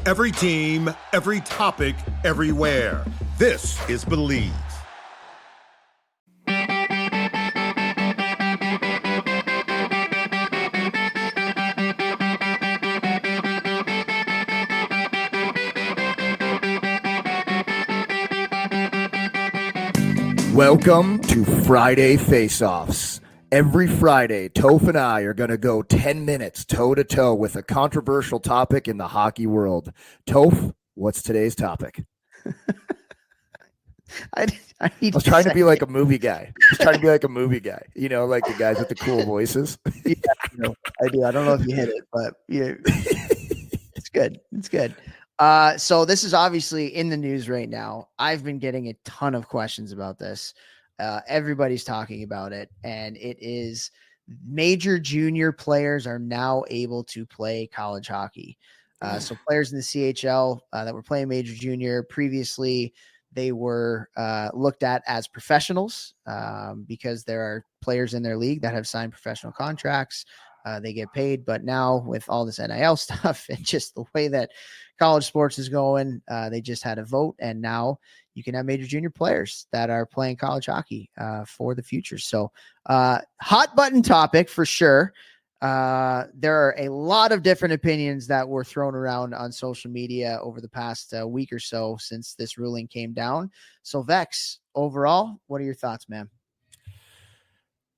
Every team, every topic, everywhere. This is Believe. Welcome to Friday Faceoffs. Every Friday, Toph and I are going to go 10 minutes toe-to-toe with a controversial topic in the hockey world. Toph, what's today's topic? I was trying to be like a movie guy. You know, like the guys with the cool voices. Yeah, I do. I don't know if you hit it, but yeah, it's good. It's good. So this is obviously in the news right now. I've been getting a ton of questions about this. Everybody's talking about it, and it is major junior players are now able to play college hockey. So players in the CHL that were playing major junior previously, they were looked at as professionals because there are players in their league that have signed professional contracts. They get paid, but now with all this NIL stuff and just the way that college sports is going, they just had a vote, and now you can have major junior players that are playing college hockey for the future. So hot button topic for sure. There are a lot of different opinions that were thrown around on social media over the past week or so since this ruling came down. So Vechs, overall, what are your thoughts, man?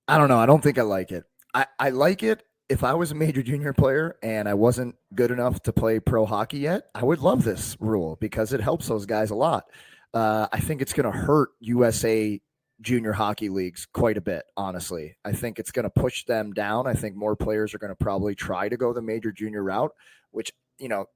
I don't know. I don't think I like it. I like it. If I was a major junior player and I wasn't good enough to play pro hockey yet, I would love this rule because it helps those guys a lot. I think it's going to hurt USA junior hockey leagues quite a bit, honestly. I think it's going to push them down. I think more players are going to probably try to go the major junior route, which, you know,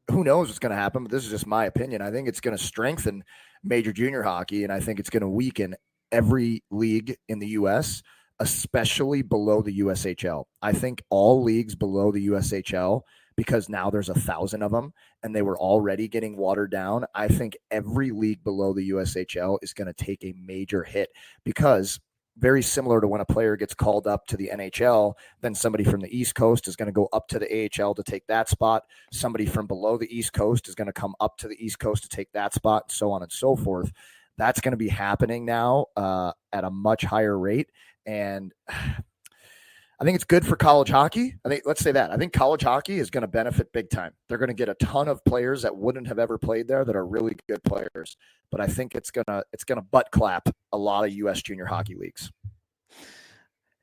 who knows what's going to happen, but this is just my opinion. I think it's going to strengthen major junior hockey, and I think it's going to weaken every league in the U.S., especially below the USHL. I think all leagues below the USHL, because now there's 1,000 of them and they were already getting watered down. I think every league below the USHL is going to take a major hit because very similar to when a player gets called up to the NHL, then somebody from the East Coast is going to go up to the AHL to take that spot. Somebody from below the East Coast is going to come up to the East Coast to take that spot, and so on and so forth. That's going to be happening now at a much higher rate. And I think it's good for college hockey. Let's say that. I think college hockey is going to benefit big time. They're going to get a ton of players that wouldn't have ever played there that are really good players. But I think it's gonna butt clap a lot of US junior hockey leagues.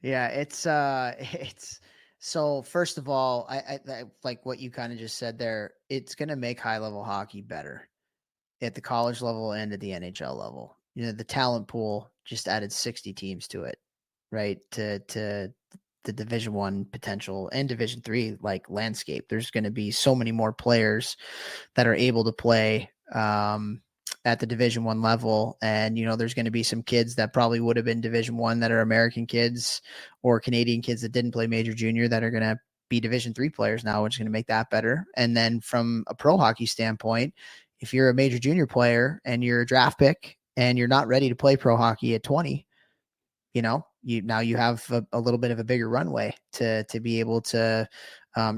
Yeah, it's so first of all, I like what you kind of just said there. It's going to make high level hockey better at the college level and at the NHL level. You know, the talent pool just added 60 teams to it, right? To the Division I potential and Division III like landscape. There's going to be so many more players that are able to play at the Division I level. And, you know, there's going to be some kids that probably would have been Division I that are American kids or Canadian kids that didn't play major junior that are going to be Division III players now, which is going to make that better. And then from a pro hockey standpoint, if you're a major junior player and you're a draft pick and you're not ready to play pro hockey at 20, you know, you have a little bit of a bigger runway to be able to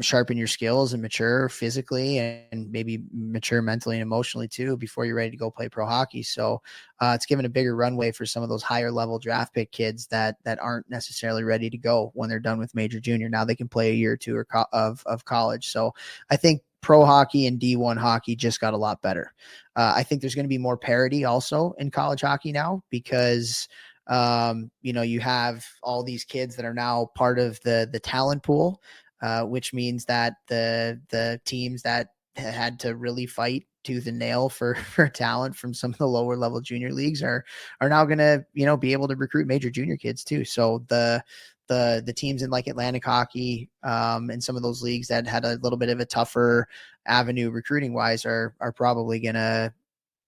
sharpen your skills and mature physically and maybe mature mentally and emotionally too before you're ready to go play pro hockey. So it's given a bigger runway for some of those higher level draft pick kids that aren't necessarily ready to go when they're done with major junior. Now they can play a year or two of college. So I think pro hockey and D1 hockey just got a lot better. I think there's going to be more parity also in college hockey now because you know, you have all these kids that are now part of the talent pool, which means that the teams that had to really fight tooth and nail for talent from some of the lower level junior leagues are now going to, you know, be able to recruit major junior kids too. So the teams in like Atlantic hockey and some of those leagues that had a little bit of a tougher avenue recruiting wise are probably going to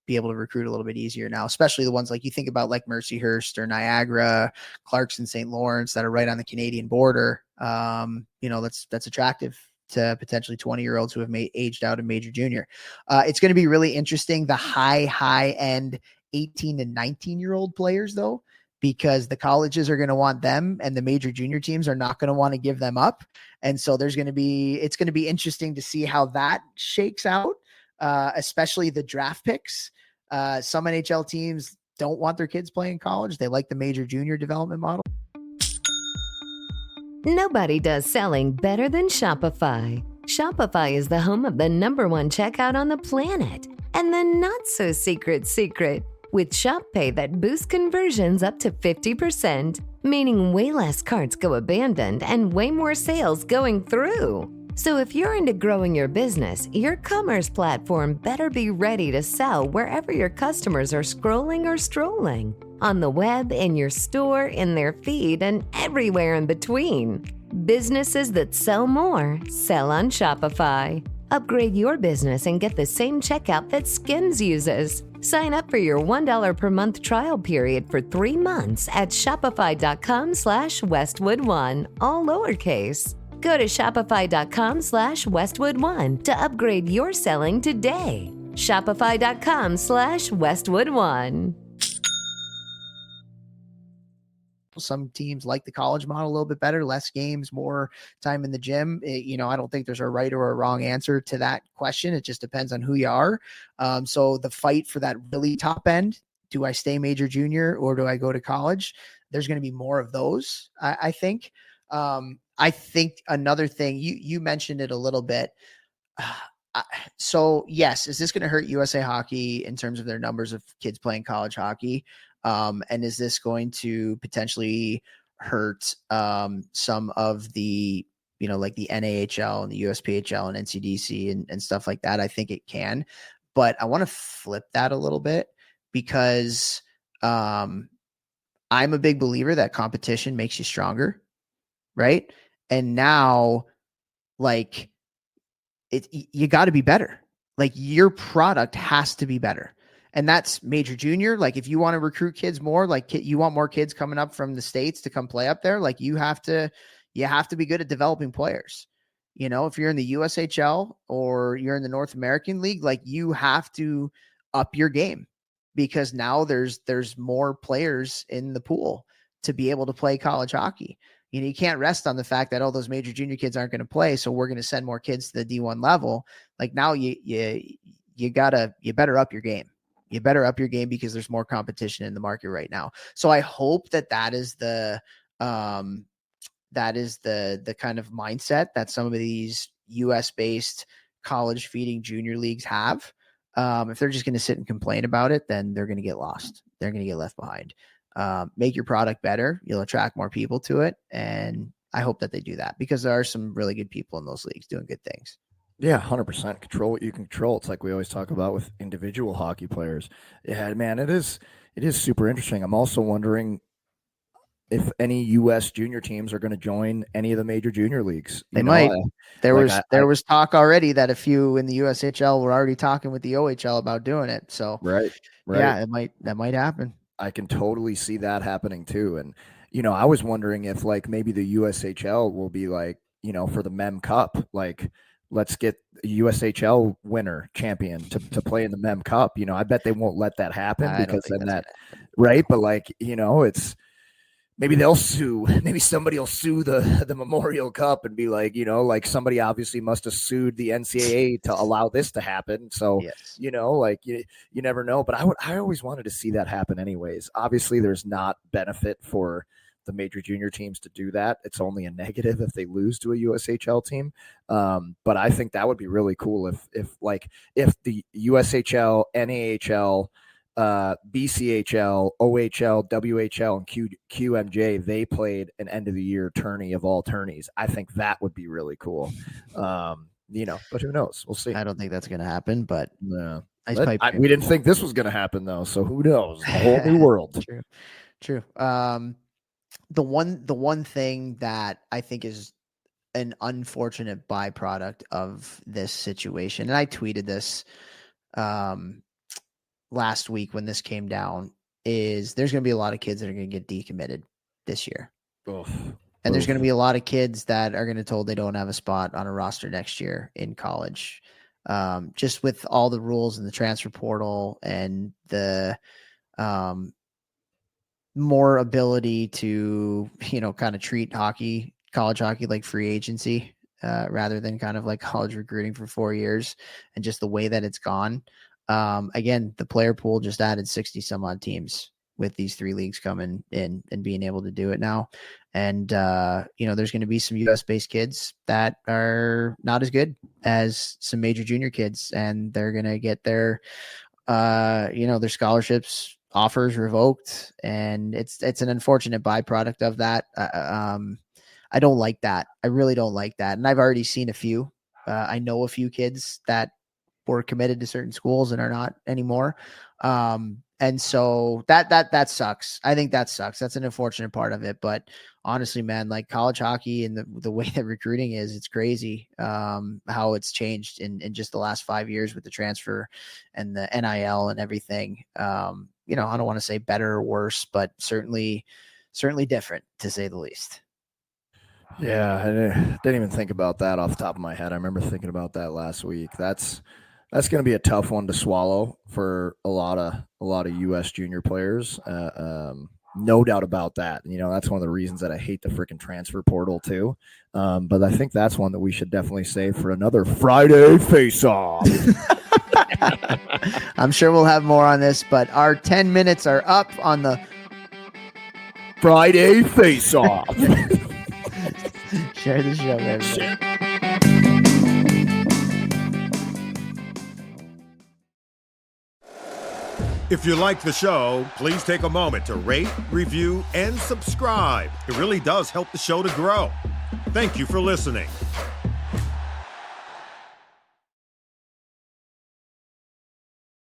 be able to recruit a little bit easier now, especially the ones like you think about like Mercyhurst or Niagara, Clarkson, St. Lawrence that are right on the Canadian border. You know, that's attractive to potentially 20-year-olds who have aged out in major junior. It's going to be really interesting. The high end 18 to 19-year-old players though, because the colleges are going to want them and the major junior teams are not going to want to give them up. And so it's going to be interesting to see how that shakes out, especially the draft picks. Some NHL teams don't want their kids playing college. They like the major junior development model. Nobody does selling better than Shopify. Shopify is the home of the #1 checkout on the planet. And the not-so-secret with Shop Pay that boosts conversions up to 50%, meaning way less carts go abandoned and way more sales going through. So if you're into growing your business, your commerce platform better be ready to sell wherever your customers are scrolling or strolling. On the web, in your store, in their feed, and everywhere in between. Businesses that sell more, sell on Shopify. Upgrade your business and get the same checkout that Skims uses. Sign up for your $1 per month trial period for 3 months at shopify.com/Westwood1, all lowercase. Go to shopify.com/Westwood1 to upgrade your selling today. Shopify.com/Westwood1. Some teams like the college model a little bit better, less games, more time in the gym. I don't think there's a right or a wrong answer to that question. It just depends on who you are. So the fight for that really top end, do I stay major junior or do I go to college? There's going to be more of those, I think. I think another thing, you mentioned it a little bit. So yes, is this going to hurt USA Hockey in terms of their numbers of kids playing college hockey? And is this going to potentially hurt some of the, like the NAHL and the USPHL and NCDC and stuff like that? I think it can, but I want to flip that a little bit because I'm a big believer that competition makes you stronger, right? And now, like, you got to be better. Like, your product has to be better. And that's major junior. Like, if you want to recruit kids more, like you want more kids coming up from the States to come play up there, like you have to be good at developing players. If you're in the USHL or you're in the North American League, like you have to up your game because now there's more players in the pool to be able to play college hockey. You can't rest on the fact that all those major junior kids aren't going to play, so we're going to send more kids to the D1 level. Like, now you better up your game. You better up your game because there's more competition in the market right now. So I hope that is the kind of mindset that some of these US based college feeding junior leagues have. If they're just going to sit and complain about it, then they're going to get lost. They're going to get left behind. Make your product better. You'll attract more people to it. And I hope that they do that because there are some really good people in those leagues doing good things. Yeah, 100%. Control what you can control. It's like we always talk about with individual hockey players. Yeah, man, it is super interesting. I'm also wondering if any U.S. junior teams are going to join any of the major junior leagues. They might. There was talk already that a few in the USHL were already talking with the OHL about doing it. So right. Yeah, that might happen. I can totally see that happening too. And I was wondering if like maybe the USHL will be like for the Mem Cup, like, let's get a USHL winner champion to play in the Mem Cup. I bet they won't let that happen because then that, right? But like, it's maybe they'll sue. Maybe somebody will sue the Memorial Cup and be like, like somebody obviously must have sued the NCAA to allow this to happen. So, yes. Like you never know. But I always wanted to see that happen anyways. Obviously, there's not benefit for the major junior teams to do that. It's only a negative if they lose to a USHL team. But I think that would be really cool if the USHL, NAHL, BCHL, OHL, WHL, and QMJ, they played an end of the year tourney of all tourneys. I think that would be really cool. But who knows? We'll see. I don't think that's going to happen, but no. We didn't think this was going to happen though. So who knows? A whole new world. True. The one thing that I think is an unfortunate byproduct of this situation, and I tweeted this last week when this came down, is there's going to be a lot of kids that are going to get decommitted this year. And there's going to be a lot of kids that are going to be told they don't have a spot on a roster next year in college. Just with all the rules and the transfer portal and the more ability to, kind of treat college hockey like free agency, rather than kind of like college recruiting for 4 years, and just the way that it's gone. Again, the player pool just added 60 some odd teams with these 3 leagues coming in and being able to do it now. And, there's going to be some US based kids that are not as good as some major junior kids, and they're going to get their scholarships offers revoked. And it's an unfortunate byproduct of that. I don't like that. I really don't like that. And I've already seen a few. I know a few kids that were committed to certain schools and are not anymore. And so that sucks. I think that sucks. That's an unfortunate part of it. But honestly, man, like college hockey and the way that recruiting is, it's crazy how it's changed in just the last 5 years with the transfer and the NIL and everything. I don't want to say better or worse, but certainly different, to say the least. Yeah, I didn't even think about that off the top of my head. I remember thinking about that last week. That's going to be a tough one to swallow for a lot of U.S. junior players. No doubt about that. That's one of the reasons that I hate the freaking transfer portal too. But I think that's one that we should definitely save for another Friday Face-Off. I'm sure we'll have more on this, but our 10 minutes are up on the Friday Face-Off. Share the show, everybody. If you like the show, please take a moment to rate, review, and subscribe. It really does help the show to grow. Thank you for listening.